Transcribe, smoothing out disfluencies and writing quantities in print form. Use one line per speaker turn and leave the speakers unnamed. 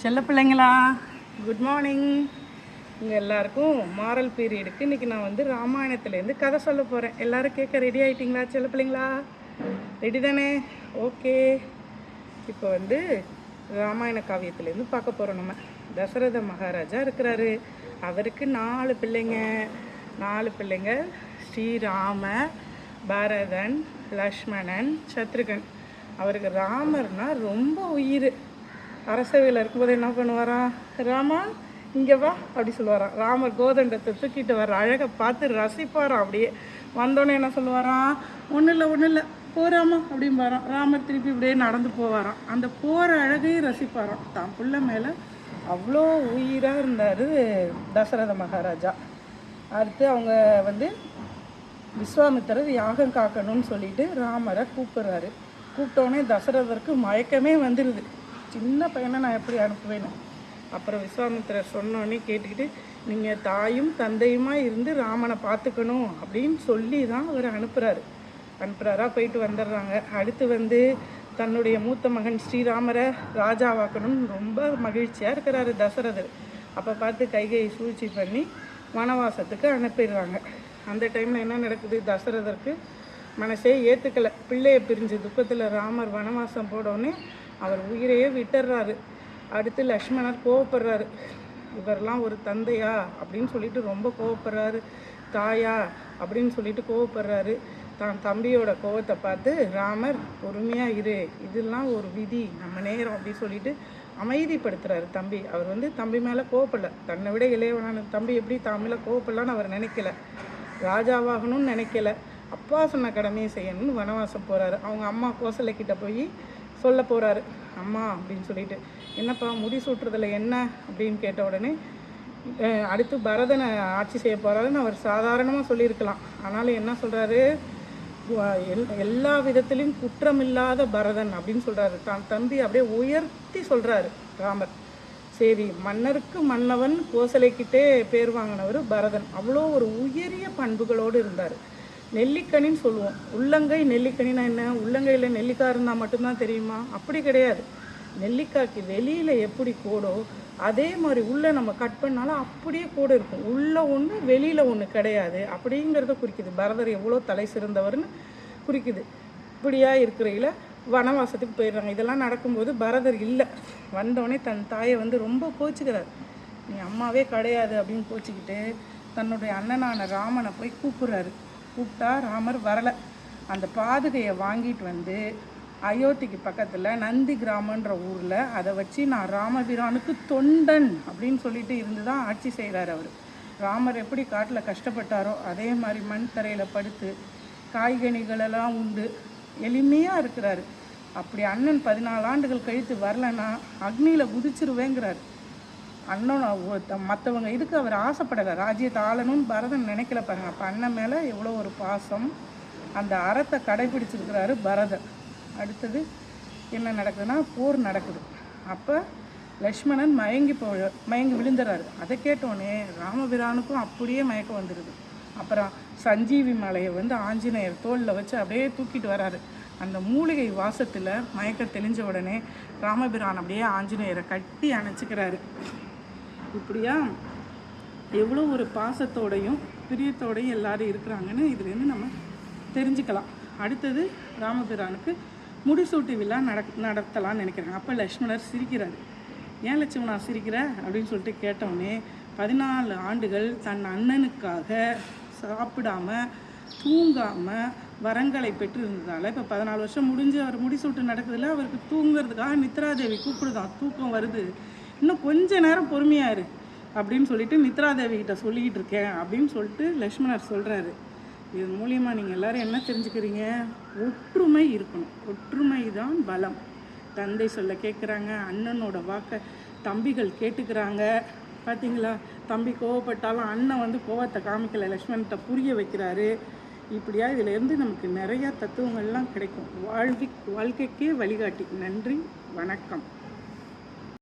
செல்ல பிள்ளைங்களா, good morning. உங்கள் எல்லாருக்கும் மாரல் பீரியடுக்கு இன்றைக்கி நான் வந்து ராமாயணத்துலேருந்து கதை சொல்ல போகிறேன். எல்லோரும் கேட்க ரெடி ஆகிட்டிங்களா செல்ல பிள்ளைங்களா? ரெடி தானே? ஓகே. இப்போ வந்து ராமாயண காவியத்துலேருந்து பார்க்க போகிறோம். நம்ம தசரத மகாராஜா இருக்கிறாரு. அவருக்கு 4 பிள்ளைங்க. 4 பிள்ளைங்க: ஸ்ரீராம, பரதன், லக்ஷ்மணன், சத்ருகன். அவருக்கு ராமர்னால் ரொம்ப உயிர். அரசவையில் இருக்கும்போது என்ன பண்ணுவாராம், ராமா இங்கே வா அப்படி சொல்லுவாராம். ராமர் கோதண்டத்தை தூக்கிட்டு வர அழகை பார்த்து ரசிப்பாராம். அப்படியே வந்தோடனே என்ன சொல்லுவாராம், ஒன்றும் இல்லை போகிறாமா அப்படிம்பாராம். ராமர் திருப்பி இப்படியே நடந்து போவாராம். அந்த போகிற அழகையும் ரசிப்பாராம். தான் பிள்ளை மேலே அவ்வளோ உயிராக இருந்தார் தசரத மகாராஜா. அடுத்து அவங்க வந்து விஸ்வாமித்திரர் யாகம் காக்கணும்னு சொல்லிட்டு ராமரை கூப்பிட்றாரு. கூப்பிட்டோடனே தசரதருக்கு மயக்கமே வந்துடுது. சின்ன பையனை நான் எப்படி அனுப்புவேன்னு. அப்புறம் விஸ்வாமித்திரர் சொன்னோன்னே கேட்டுக்கிட்டு, நீங்கள் தாயும் தந்தையுமா இருந்து ராமனை பார்த்துக்கணும் அப்படின்னு சொல்லி தான் அவர் அனுப்புகிறாரா. போயிட்டு வந்துடுறாங்க. அடுத்து வந்து தன்னுடைய மூத்த மகன் ஸ்ரீராமரை ராஜாவாக்கணும்னு ரொம்ப மகிழ்ச்சியாக இருக்கிறாரு தசரதர். அப்போ பார்த்து கைகையை சூழ்ச்சி பண்ணி வனவாசத்துக்கு அனுப்பிடுறாங்க. அந்த டைமில் என்ன நடக்குது, தசரதருக்கு மனசே ஏற்றுக்கலை. பிள்ளையை பிரிஞ்ச துக்கத்தில் ராமர் வனவாசம் போடவுடனே அவர் உயிரையே விட்டுறாரு. அடுத்து லக்ஷ்மணர் கோவப்படுறாரு. இவரெல்லாம் ஒரு தந்தையா அப்படின்னு சொல்லிட்டு ரொம்ப கோவப்படுறாரு. தாயா அப்படின்னு சொல்லிட்டு கோவப்படுறாரு. தான் தம்பியோட கோவத்தை பார்த்து ராமர் பொறுமையாக இரு, இதெல்லாம் ஒரு விதி, நம்ம நேரம் அப்படின்னு சொல்லிட்டு அமைதிப்படுத்துகிறாரு தம்பி. அவர் வந்து தம்பி மேலே கோவப்படல. தன்னை விட இளையவனான தம்பி எப்படி தமிழை கோவப்படலான்னு அவர் நினைக்கல. ராஜாவாகணும்னு நினைக்கல. அப்பா சொன்ன கடமையை செய்யணும்னு வனவாசம் போகிறாரு. அவங்க அம்மா கோசலைக்கிட்ட போய் சொல்ல போகிறாரு. அம்மா அப்படின்னு சொல்லிட்டு, என்னப்பா முடி சூட்டுறதில் என்ன அப்படின்னு கேட்ட உடனே, அடுத்து பரதனை ஆட்சி செய்ய போகிறாருன்னு அவர் சாதாரணமாக சொல்லியிருக்கலாம். ஆனாலும் என்ன சொல்கிறாரு, எல்லா விதத்திலையும் குற்றமில்லாத பரதன் அப்படின்னு சொல்கிறாரு. தான் தம்பி அப்படியே உயர்த்தி சொல்கிறாரு ராமர். சரி, மன்னருக்கு மன்னவன் கோசலைக்கிட்டே பேர் வாங்கினவர் பரதன். அவ்வளோ ஒரு உயரிய பண்புகளோடு இருந்தார். நெல்லிக்கனின்னு சொல்லுவோம். உள்ளங்கை நெல்லிக்கனின்னா என்ன, உள்ளங்கையில் நெல்லிக்காய் இருந்தால் மட்டும்தான் தெரியுமா? அப்படி கிடையாது. நெல்லிக்காய்க்கு வெளியில் எப்படி கோடோ அதே மாதிரி உள்ளே நம்ம கட் பண்ணாலும் அப்படியே கோடு இருக்கும். உள்ளே ஒன்று வெளியில் ஒன்று கிடையாது அப்படிங்கிறத குறிக்குது. பரதர் எவ்வளோ தலை சிறந்தவர்னு குறிக்குது. இப்படியா இருக்கிறையில் வனவாசத்துக்கு போயிடுறாங்க. இதெல்லாம் நடக்கும்போது பரதர் இல்லை. வந்தோடனே தன் தாயை வந்து ரொம்ப கோச்சிக்கிறார். நீ அம்மாவே கிடையாது அப்படின்னு கோச்சிக்கிட்டு தன்னுடைய அண்ணனான ராமனை போய் கூப்பிட்றாரு. கூப்பிட்டா ராமர் வரலை. அந்த பாதுகையை வாங்கிட்டு வந்து அயோத்திக்கு பக்கத்தில் நந்தி கிராமன்ற ஊரில் அதை வச்சு நான் ராமபிரானுக்கு தொண்டன் அப்படின்னு சொல்லிட்டு இருந்து தான் ஆட்சி செய்கிறார் அவர். ராமர் எப்படி காட்டில் கஷ்டப்பட்டாரோ அதே மாதிரி மண் தரையில் படுத்து காய்கனிகளெல்லாம் உண்டு எளிமையாக இருக்கிறாரு. அப்படி அண்ணன் 14 ஆண்டுகள் கழித்து வரலைன்னா அக்னியில் குதிச்சிருவேங்கிறார். அண்ணன் மற்றவங்க இதுக்கு அவர் ஆசைப்படலை. ராஜ்யத்தை ஆளணும்னு பரதன் நினைக்கல பாருங்க. அப்போ அண்ணன் மேலே எவ்வளோ ஒரு பாசம். அந்த அறத்தை கடைபிடிச்சிருக்கிறாரு பரதன். அடுத்தது என்ன நடக்குதுன்னா, போர் நடக்குது. அப்போ லக்ஷ்மணன் மயங்கி விழுந்துறாரு. அதை கேட்டோடனே ராமபிரானுக்கும் அப்படியே மயக்கம் வந்துடுது. அப்புறம் சஞ்சீவி மலையை வந்து ஆஞ்சநேயர் தோளில் வச்சு அப்படியே தூக்கிட்டு வராரு. அந்த மூலிகை வாசத்தில் மயக்கம் தெளிஞ்ச உடனே ராமபிரான் அப்படியே ஆஞ்சநேயரை கட்டி அணைச்சிக்கிறாரு. இப்படியா எவ்வளோ ஒரு பாசத்தோடையும் பிரியத்தோடையும் எல்லாரும் இருக்கிறாங்கன்னு இதுலேருந்து நம்ம தெரிஞ்சுக்கலாம். அடுத்தது ராமபிரானுக்கு முடிசூட்டு விழா நடத்தலான்னு நினைக்கிறாங்க. அப்போ லக்ஷ்மணர் சிரிக்கிறார். ஏன் லட்சுமணா சிரிக்கிற அப்படின்னு சொல்லிட்டு கேட்டவுடனே 14 ஆண்டுகள் தன் அண்ணனுக்காக சாப்பிடாம தூங்காமல் வரங்களை பெற்று இருந்ததால் இப்போ 14 வருஷம் முடிஞ்சு அவர் முடிசூட்டு நடக்குதுல, அவருக்கு தூங்குறதுக்காக நித்ராதேவி கூப்பிடுதான். தூக்கம் வருது, இன்னும் கொஞ்ச நேரம் பொறுமையாரு அப்படின்னு சொல்லிட்டு நித்ராதேவி கிட்ட சொல்லிக்கிட்டு இருக்கேன் அப்படின்னு சொல்லிட்டு லக்ஷ்மணர் சொல்கிறாரு. இது மூலியமாக நீங்கள் எல்லோரும் என்ன தெரிஞ்சுக்கிறீங்க, ஒற்றுமை இருக்கணும். ஒற்றுமை தான் பலம். தந்தை சொல்ல கேட்குறாங்க, அண்ணனோட வாக்கை தம்பிகள் கேட்டுக்கிறாங்க. பார்த்தீங்களா, தம்பி கோவப்பட்டாலும் அண்ணன் வந்து கோவத்தை காமிக்கலை, லக்ஷ்மணத்தை புரிய வைக்கிறாரு. இப்படியா இதிலேருந்து நமக்கு நிறையா தத்துவங்கள்லாம் கிடைக்கும். வாழ்க்கைக்கே வழிகாட்டி. நன்றி, வணக்கம்.